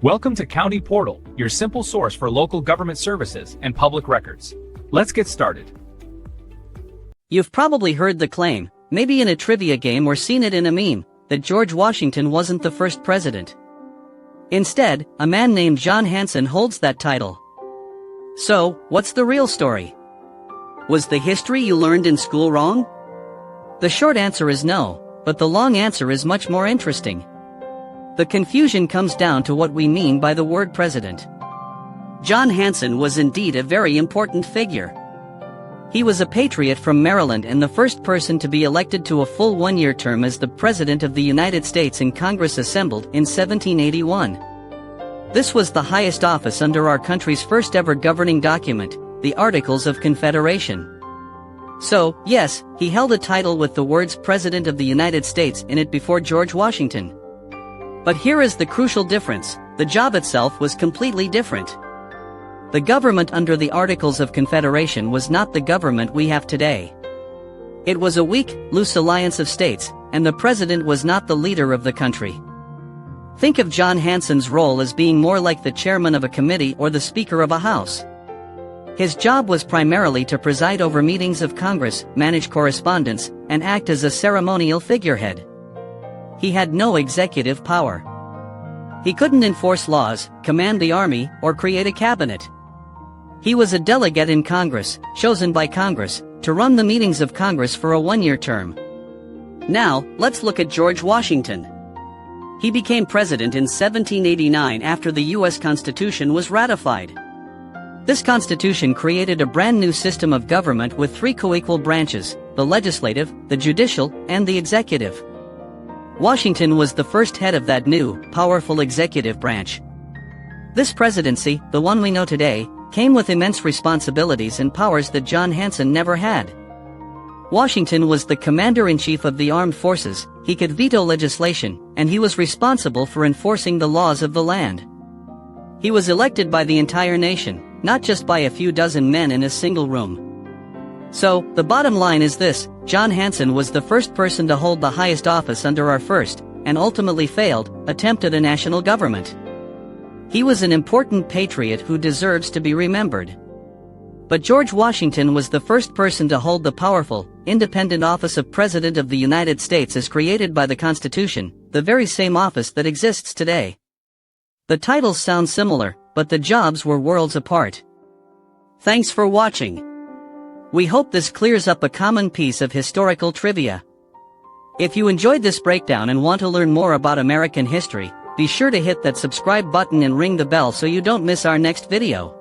Welcome to County Portal, your simple source for local government services and public records. Let's get started. You've probably heard the claim, maybe in a trivia game or seen it in a meme, that George Washington wasn't the first president. Instead, a man named John Hanson holds that title. So, what's the real story? Was the history you learned in school wrong? The short answer is no, but the long answer is much more interesting. The confusion comes down to what we mean by the word president. John Hanson was indeed a very important figure. He was a patriot from Maryland and the first person to be elected to a full one-year term as the President of the United States in Congress assembled in 1781. This was the highest office under our country's first ever governing document, the Articles of Confederation. So, yes, he held a title with the words President of the United States in it before George Washington. But here is the crucial difference: the job itself was completely different. The government under the Articles of Confederation was not the government we have today. It was a weak, loose alliance of states, and the president was not the leader of the country. Think of John Hanson's role as being more like the chairman of a committee or the speaker of a house. His job was primarily to preside over meetings of Congress, manage correspondence, and act as a ceremonial figurehead. He had no executive power. He couldn't enforce laws, command the army, or create a cabinet. He was a delegate in Congress, chosen by Congress, to run the meetings of Congress for a one-year term. Now, let's look at George Washington. He became president in 1789 after the U.S. Constitution was ratified. This Constitution created a brand new system of government with three co-equal branches: the legislative, the judicial, and the executive. Washington was the first head of that new, powerful executive branch. This presidency, the one we know today, came with immense responsibilities and powers that John Hanson never had. Washington was the commander-in-chief of the armed forces, he could veto legislation, and he was responsible for enforcing the laws of the land. He was elected by the entire nation, not just by a few dozen men in a single room. So, the bottom line is this: John Hanson was the first person to hold the highest office under our first, and ultimately failed, attempt at a national government. He was an important patriot who deserves to be remembered. But George Washington was the first person to hold the powerful, independent office of President of the United States as created by the Constitution, the very same office that exists today. The titles sound similar, but the jobs were worlds apart. Thanks for watching. We hope this clears up a common piece of historical trivia. If you enjoyed this breakdown and want to learn more about American history, be sure to hit that subscribe button and ring the bell so you don't miss our next video.